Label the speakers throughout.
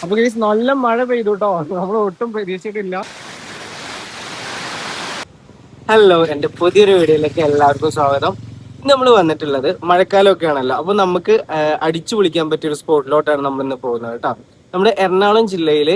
Speaker 1: അപ്പൊ ഗൈസ് നല്ല മഴ പെയ്തു കേട്ടോ. നമ്മൾ ഒട്ടും പ്രതീക്ഷിച്ചിട്ടില്ല. ഹലോ, എന്റെ പുതിയൊരു വീഡിയോയിലേക്ക് എല്ലാവർക്കും സ്വാഗതം. ഇന്ന് നമ്മൾ വന്നിട്ടുള്ളത് മഴക്കാലമൊക്കെ ആണല്ലോ, അപ്പൊ നമുക്ക് അടിച്ചു പൊളിക്കാൻ പറ്റിയ ഒരു സ്പോട്ടിലോട്ടാണ് നമ്മൾ ഇന്ന് പോകുന്നത് കേട്ടോ. നമ്മുടെ എറണാകുളം ജില്ലയില്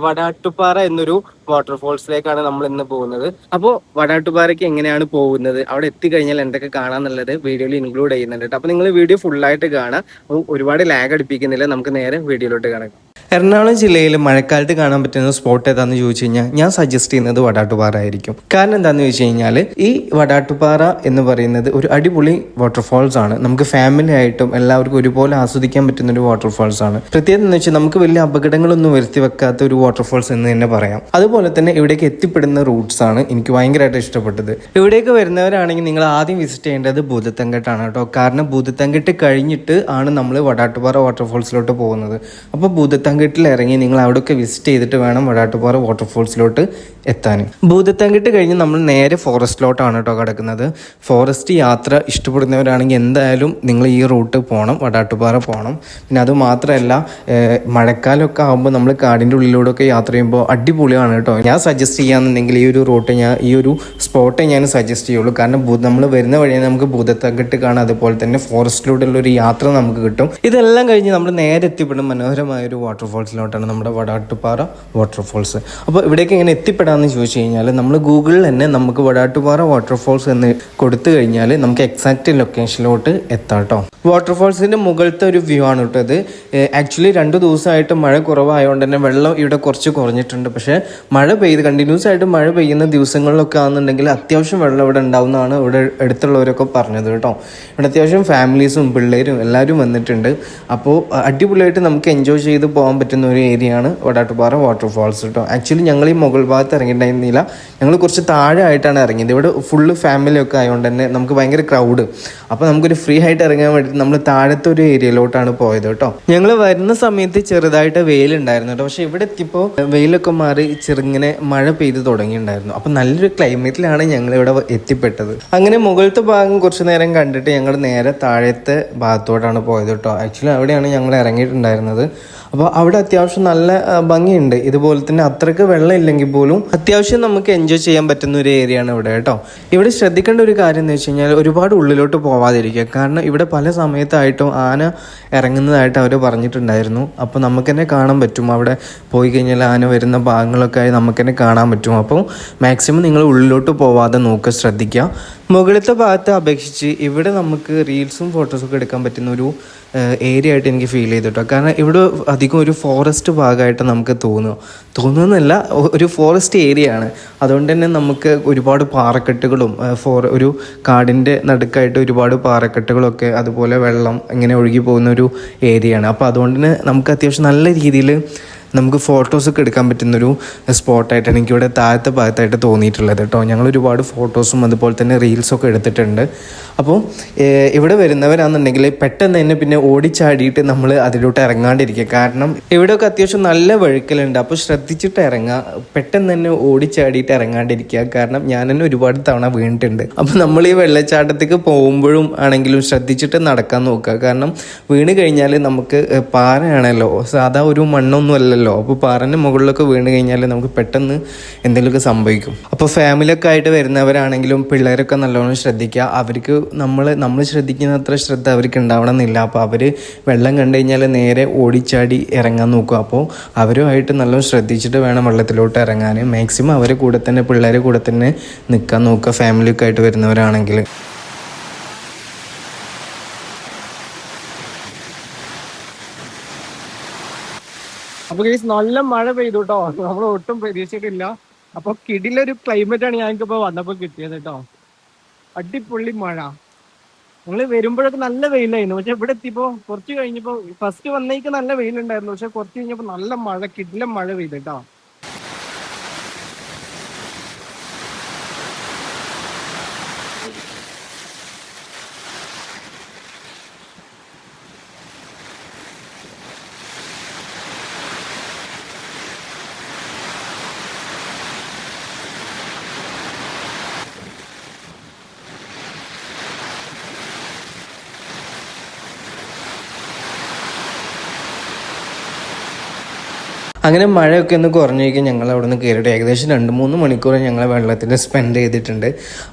Speaker 1: വടാട്ടുപാറ എന്നൊരു വാട്ടർഫോൾസിലേക്കാണ് നമ്മൾ ഇന്ന് പോകുന്നത്. അപ്പോൾ വടാട്ടുപാറയ്ക്ക് എങ്ങനെയാണ് പോകുന്നത്, അവിടെ എത്തിക്കഴിഞ്ഞാൽ എന്തൊക്കെ കാണാന്നുള്ളത് വീഡിയോയിൽ ഇൻക്ലൂഡ് ചെയ്യുന്നുണ്ട് കേട്ടോ. അപ്പൊ നിങ്ങൾ വീഡിയോ ഫുള്ളായിട്ട് കാണാം. അപ്പോൾ ഒരുപാട് ലാഗ് അടിപ്പിക്കുന്നില്ല, നമുക്ക് നേരെ വീഡിയോയിലോട്ട് കാണാം. എറണാകുളം ജില്ലയിൽ മഴക്കാലത്ത് കാണാൻ പറ്റുന്ന സ്പോട്ട് ഏതാണെന്ന് ചോദിച്ചു കഴിഞ്ഞാൽ ഞാൻ സജസ്റ്റ് ചെയ്യുന്നത് വടാട്ടുപാറ ആയിരിക്കും. കാരണം എന്താണെന്ന് ചോദിച്ചു കഴിഞ്ഞാൽ ഈ വടാട്ടുപാറ എന്ന് പറയുന്നത് ഒരു അടിപൊളി വാട്ടർഫോൾസ് ആണ്. നമുക്ക് ഫാമിലി ആയിട്ടും എല്ലാവർക്കും ഒരുപോലെ ആസ്വദിക്കാൻ പറ്റുന്ന ഒരു വാട്ടർഫോൾസ് ആണ്. പ്രത്യേകത എന്ന് വെച്ചാൽ നമുക്ക് വലിയ അപകടങ്ങളൊന്നും വരുത്തി വെക്കാത്ത ഒരു വാട്ടർഫോൾസ് എന്ന് തന്നെ പറയാം. അതുപോലെ തന്നെ ഇവിടേക്ക് എത്തിപ്പെടുന്ന റൂട്ട്സ് ആണ് എനിക്ക് ഭയങ്കരമായിട്ട് ഇഷ്ടപ്പെട്ടത്. ഇവിടേക്ക് വരുന്നവരാണെങ്കിൽ നിങ്ങൾ ആദ്യം വിസിറ്റ് ചെയ്യേണ്ടത് ഭൂതത്തങ്കട്ടാണ് കേട്ടോ. കാരണം ഭൂതത്തങ്കട്ട് കഴിഞ്ഞിട്ട് ആണ് നമ്മൾ വടാട്ടുപാറ വാട്ടർഫോൾസിലോട്ട് പോകുന്നത്. അപ്പോൾ ഭൂതത്തങ്കട്ടിൽ ഇറങ്ങി നിങ്ങൾ അവിടെയൊക്കെ വിസിറ്റ് ചെയ്തിട്ട് വേണം വടാട്ടുപാറ വാട്ടർഫോൾസിലോട്ട് എത്താൻ. ഭൂതത്തങ്കട്ട് കഴിഞ്ഞ് നമ്മൾ നേരെ ഫോറസ്റ്റിലോട്ടാണ് കേട്ടോ കിടക്കുന്നത്. ഫോറസ്റ്റ് യാത്ര ഇഷ്ടപ്പെടുന്നവരാണെങ്കിൽ എന്തായാലും നിങ്ങൾ ഈ റൂട്ട് പോകണം, വടാട്ടുപാറ പോകണം. പിന്നെ അത് മാത്രമല്ല, മഴക്കാലമൊക്കെ ആകുമ്പോൾ നമ്മൾ കാടിൻ്റെ ഉള്ളിലൂടെയൊക്കെ യാത്ര ചെയ്യുമ്പോൾ അടിപൊളിയാണ് കേട്ടോ. ഞാൻ സജസ്റ്റ് ചെയ്യാന്നുണ്ടെങ്കിൽ ഈ ഒരു റൂട്ട് ഈ ഒരു സ്പോട്ടേ ഞാൻ സജസ്റ്റ് ചെയ്യുള്ളൂ. കാരണം നമ്മൾ വരുന്ന വഴിയെ നമുക്ക് ഭൂതത്തങ്കട്ട് കാണാം, അതുപോലെ തന്നെ ഫോറസ്റ്റിലൂടെയുള്ള ഒരു യാത്ര നമുക്ക് കിട്ടും. ഇതെല്ലാം കഴിഞ്ഞ് നമ്മൾ നേരെ എത്തിപ്പെടും മനോഹരമായ ഒരു വാട്ടർഫോൾസിലോട്ടാണ്, നമ്മുടെ വടാട്ടുപാറ വാട്ടർഫോൾസ്. അപ്പോൾ ഇവിടേക്ക് എങ്ങനെ എത്തിപ്പെടാമെന്ന് ചോദിച്ചു കഴിഞ്ഞാൽ നമ്മൾ ഗൂഗിളിൽ തന്നെ നമുക്ക് വടാട്ടുപാറ വാട്ടർഫോൾസ് എന്ന് കൊടുത്തു കഴിഞ്ഞാൽ നമുക്ക് എക്സാക്റ്റ് ലൊക്കേഷനിലോട്ട് എത്താം കേട്ടോ. വാട്ടർഫോൾസിൻ്റെ മുകളിലത്തെ ഒരു വ്യൂ ആണ് കേട്ടോ ഇത്. ആക്ച്വലി 2 ദിവസമായിട്ട് മഴ കുറവായതുകൊണ്ട് തന്നെ വെള്ളം ഇവിടെ കുറച്ച് കുറഞ്ഞിട്ടുണ്ട്. പക്ഷേ മഴ പെയ്ത് കണ്ടിന്യൂസ് ആയിട്ട് മഴ പെയ്യുന്ന ദിവസങ്ങളിലൊക്കെ ആണെന്നുണ്ടെങ്കിൽ അത്യാവശ്യം വെള്ളം ഇവിടെ ഉണ്ടാവുന്നതാണ് ഇവിടെ അടുത്തുള്ളവരൊക്കെ പറഞ്ഞത് കേട്ടോ. ഇവിടെ അത്യാവശ്യം ഫാമിലീസും പിള്ളേരും എല്ലാവരും വന്നിട്ടുണ്ട്. അപ്പോൾ അടിപൊളിയായിട്ട് നമുക്ക് എൻജോയ് ചെയ്ത് പോകാൻ പറ്റുന്ന ഒരു ഏരിയയാണ് വടാട്ടുപാറ വാട്ടർഫോൾസ് കേട്ടോ. ആക്ച്വലി ഞങ്ങൾ ഈ മുകൾ ഭാഗത്ത് ഇറങ്ങിയിട്ടുണ്ടായിരുന്നില്ല, ഞങ്ങൾ കുറച്ച് താഴെ ആയിട്ടാണ് ഇറങ്ങിയത്. ഇവിടെ ഫുള്ള് ഫാമിലിയൊക്കെ ആയതുകൊണ്ട് തന്നെ നമുക്ക് ഭയങ്കര ക്രൗഡ്. അപ്പോൾ നമുക്കൊരു ഫ്രീ ആയിട്ട് ഇറങ്ങാൻ വേണ്ടിയിട്ട് നമ്മൾ താഴത്തെ ഒരു ഏരിയയിലോട്ടാണ് പോയത് കേട്ടോ. ഞങ്ങൾ വരുന്ന സമയത്ത് ചെറുതായിട്ട് വെയിലുണ്ടായിരുന്നു കേട്ടോ. പക്ഷേ ഇവിടെ എത്തിയപ്പോൾ വെയിലൊക്കെ മാറി ചെറുങ്ങനെ മഴ പെയ്ത് തുടങ്ങിയിട്ടുണ്ടായിരുന്നു. അപ്പോൾ നല്ലൊരു ക്ലൈമറ്റിലാണ് ഞങ്ങൾ ഇവിടെ എത്തിപ്പെട്ടത്. അങ്ങനെ മുകളിലത്തെ ഭാഗം കുറച്ച് നേരം കണ്ടിട്ട് ഞങ്ങൾ നേരെ താഴത്തെ ഭാഗത്തോട്ടാണ് പോയത് കേട്ടോ. ആക്ച്വലി അവിടെയാണ് ഞങ്ങൾ ഇറങ്ങിയിട്ടുണ്ടായിരുന്നത്. അപ്പോൾ അവിടെ അത്യാവശ്യം നല്ല ഭംഗിയുണ്ട്. ഇതുപോലെ തന്നെ അത്രയ്ക്ക് വെള്ളം ഇല്ലെങ്കിൽ പോലും അത്യാവശ്യം നമുക്ക് എൻജോയ് ചെയ്യാൻ പറ്റുന്ന ഒരു ഏരിയയാണ് ഇവിടെ കേട്ടോ. ഇവിടെ ശ്രദ്ധിക്കേണ്ട ഒരു കാര്യം എന്ന് വെച്ച് കഴിഞ്ഞാൽ ഒരുപാട് ഉള്ളിലോട്ട് പോവാതിരിക്കുക. കാരണം ഇവിടെ പല സമയത്തായിട്ടും ആന ഇറങ്ങുന്നതായിട്ട് അവർ പറഞ്ഞിട്ടുണ്ടായിരുന്നു. അപ്പോൾ നമുക്ക് തന്നെ കാണാൻ പറ്റും, അവിടെ പോയി കഴിഞ്ഞാൽ ആന വരുന്ന ഭാഗങ്ങളൊക്കെ ആയി നമുക്ക് തന്നെ കാണാൻ പറ്റും. അപ്പോൾ മാക്സിമം നിങ്ങൾ ഉള്ളിലോട്ട് പോവാതെ നോക്കുക, ശ്രദ്ധിക്കുക. മുകളിലത്തെ ഭാഗത്തെ അപേക്ഷിച്ച് ഇവിടെ നമുക്ക് റീൽസും ഫോട്ടോസൊക്കെ എടുക്കാൻ പറ്റുന്ന ഒരു ഏരിയ ആയിട്ട് എനിക്ക് ഫീൽ ചെയ്തു കേട്ടോ. കാരണം ഇവിടെ അധികം ഒരു ഫോറസ്റ്റ് ഭാഗമായിട്ട് നമുക്ക് തോന്നുന്നല്ല, ഒരു ഫോറസ്റ്റ് ഏരിയ ആണ്. അതുകൊണ്ട് തന്നെ നമുക്ക് ഒരുപാട് പാറക്കെട്ടുകളും ഒരു കാടിൻ്റെ നടുക്കായിട്ട് ഒരുപാട് പാറക്കെട്ടുകളൊക്കെ അതുപോലെ വെള്ളം ഇങ്ങനെ ഒഴുകി പോകുന്ന ഒരു ഏരിയയാണ്. അപ്പോൾ അതുകൊണ്ട് തന്നെ നമുക്ക് അത്യാവശ്യം നല്ല രീതിയിൽ നമുക്ക് ഫോട്ടോസൊക്കെ എടുക്കാൻ പറ്റുന്നൊരു സ്പോട്ടായിട്ടാണ് എനിക്കിവിടെ താഴത്തെ ഭാഗത്തായിട്ട് തോന്നിയിട്ടുള്ളത് കേട്ടോ. ഞങ്ങൾ ഒരുപാട് ഫോട്ടോസും അതുപോലെ തന്നെ റീൽസൊക്കെ എടുത്തിട്ടുണ്ട്. അപ്പോൾ ഇവിടെ വരുന്നവരാണെന്നുണ്ടെങ്കിൽ പെട്ടെന്ന് തന്നെ പിന്നെ ഓടിച്ചാടിയിട്ട് നമ്മൾ അതിലോട്ട് ഇറങ്ങാണ്ടിരിക്കുക. കാരണം ഇവിടെയൊക്കെ അത്യാവശ്യം നല്ല വഴുക്കലുണ്ട്. അപ്പോൾ ശ്രദ്ധിച്ചിട്ട് ഇറങ്ങുക, പെട്ടെന്ന് തന്നെ ഓടിച്ചാടിയിട്ട് ഇറങ്ങാണ്ടിരിക്കുക. കാരണം ഞാൻ തന്നെ ഒരുപാട് തവണ വീണിട്ടുണ്ട്. അപ്പോൾ നമ്മൾ ഈ വെള്ളച്ചാട്ടത്തേക്ക് പോകുമ്പോഴും ആണെങ്കിലും ശ്രദ്ധിച്ചിട്ട് നടക്കാൻ നോക്കുക. കാരണം വീണ് കഴിഞ്ഞാൽ നമുക്ക് പാറയാണല്ലോ, സാധാ ഒരു മണ്ണൊന്നും അല്ലല്ലോ. അപ്പോൾ പാറൻ്റെ മുകളിലൊക്കെ വീണ് കഴിഞ്ഞാൽ നമുക്ക് പെട്ടെന്ന് എന്തെങ്കിലുമൊക്കെ സംഭവിക്കും. അപ്പോൾ ഫാമിലിയൊക്കെ ആയിട്ട് വരുന്നവരാണെങ്കിലും പിള്ളേരൊക്കെ നല്ലോണം ശ്രദ്ധിക്കുക. അവർക്ക് നമ്മൾ ശ്രദ്ധിക്കുന്ന അത്ര ശ്രദ്ധ അവർക്ക് ഉണ്ടാവണം എന്നില്ല. അപ്പോൾ അവർ വെള്ളം കണ്ടു കഴിഞ്ഞാൽ നേരെ ഓടിച്ചാടി ഇറങ്ങാൻ നോക്കുക. അപ്പോൾ അവരുമായിട്ട് നല്ലോണം ശ്രദ്ധിച്ചിട്ട് വേണം വെള്ളത്തിലോട്ട് ഇറങ്ങാൻ. മാക്സിമം അവരെ കൂടെ തന്നെ പിള്ളേരെ കൂടെ തന്നെ നിൽക്കാൻ നോക്കുക, ഫാമിലിയൊക്കെ ആയിട്ട് വരുന്നവരാണെങ്കിൽ. അപ്പൊ ഗൈസ് നല്ല മഴ പെയ്തു കേട്ടോ. നമ്മൾ ഒട്ടും പ്രതീക്ഷിച്ചിട്ടില്ല. അപ്പൊ കിടിലൊരു ക്ലൈമറ്റ് ആണ് ഞങ്ങൾക്കിപ്പോ വന്നപ്പോ കിട്ടിയത് കേട്ടോ. അടിപൊളി മഴ. ഞങ്ങള് വരുമ്പോഴൊക്കെ നല്ല വെയിലായിരുന്നു. പക്ഷെ ഇവിടെ എത്തിയപ്പോ കുറച്ച് കഴിഞ്ഞപ്പോ ഫസ്റ്റ് വന്നേക്ക് നല്ല വെയിലുണ്ടായിരുന്നു. പക്ഷെ കുറച്ച് കഴിഞ്ഞപ്പോ നല്ല മഴ, കിടിലം മഴ പെയ്തു കേട്ടോ. അങ്ങനെ മഴയൊക്കെ ഒന്ന് കുറഞ്ഞേക്കും ഞങ്ങൾ അവിടെ നിന്ന് കയറിയിട്ട് ഏകദേശം 2-3 മണിക്കൂർ ഞങ്ങൾ വെള്ളത്തിൽ സ്പെൻഡ് ചെയ്തിട്ടുണ്ട്.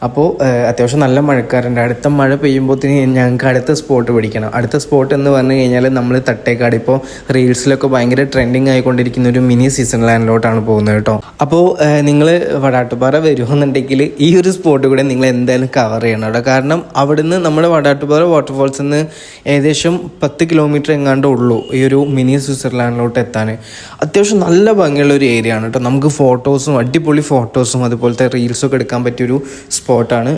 Speaker 1: അപ്പോൾ അത്യാവശ്യം നല്ല മഴക്കാറുണ്ട്. അടുത്ത മഴ പെയ്യുമ്പോഴത്തേന് ഞങ്ങൾക്ക് അടുത്ത സ്പോട്ട് പിടിക്കണം. അടുത്ത സ്പോട്ട് എന്ന് പറഞ്ഞു കഴിഞ്ഞാൽ നമ്മൾ തട്ടേക്കാട് ഇപ്പോൾ റീൽസിലൊക്കെ ഭയങ്കര ട്രെൻഡിങ് ആയിക്കൊണ്ടിരിക്കുന്ന ഒരു മിനി സീസൺ ലാൻഡിലോട്ടാണ് പോകുന്നത് കേട്ടോ. അപ്പോൾ നിങ്ങൾ വടാട്ടുപാറ വരുമെന്നുണ്ടെങ്കിൽ ഈ ഒരു സ്പോട്ട് കൂടെ നിങ്ങൾ എന്തായാലും കവർ ചെയ്യണം കേട്ടോ. കാരണം അവിടുന്ന് നമ്മുടെ വടാട്ടുപാറ വാട്ടർഫോൾസിൽ നിന്ന് ഏകദേശം 10 കിലോമീറ്റർ എങ്ങാണ്ടേ ഉള്ളൂ ഈ ഒരു മിനി സ്വിറ്റ്സർലാൻഡിലോട്ട് എത്താൻ. അത്യാവശ്യം നല്ല ഭംഗിയുള്ള ഒരു ഏരിയ ആണ് കേട്ടോ. നമുക്ക് ഫോട്ടോസും അടിപൊളി ഫോട്ടോസും അതുപോലത്തെ റീൽസൊക്കെ എടുക്കാൻ പറ്റിയൊരു സ്പോട്ടാണ്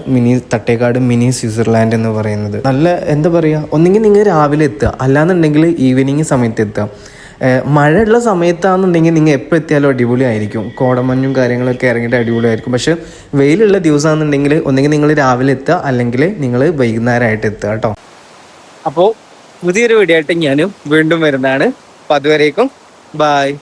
Speaker 1: തട്ടേക്കാട് മിനി സ്വിറ്റ്സർലാൻഡ് എന്ന് പറയുന്നത്. നല്ല എന്താ പറയുക, ഒന്നെങ്കിൽ നിങ്ങൾ രാവിലെ എത്തുക, അല്ലാന്നുണ്ടെങ്കിൽ ഈവനിങ് സമയത്ത് എത്തുക. മഴയുള്ള സമയത്താണെന്നുണ്ടെങ്കിൽ നിങ്ങൾ എപ്പോൾ എത്തിയാലും അടിപൊളിയായിരിക്കും. കോടമഞ്ഞും കാര്യങ്ങളൊക്കെ ഇറങ്ങിയിട്ട് അടിപൊളിയായിരിക്കും. പക്ഷേ വെയിലുള്ള ദിവസമാണെന്നുണ്ടെങ്കിൽ ഒന്നെങ്കിൽ നിങ്ങൾ രാവിലെ എത്തുക, അല്ലെങ്കിൽ നിങ്ങൾ വൈകുന്നേരമായിട്ട് എത്തുക കേട്ടോ. അപ്പോൾ പുതിയൊരു വീഡിയോ ആയിട്ട് ഞാനും വീണ്ടും വരുന്നതാണ്. അപ്പോൾ അതുവരേക്കും ബായ്.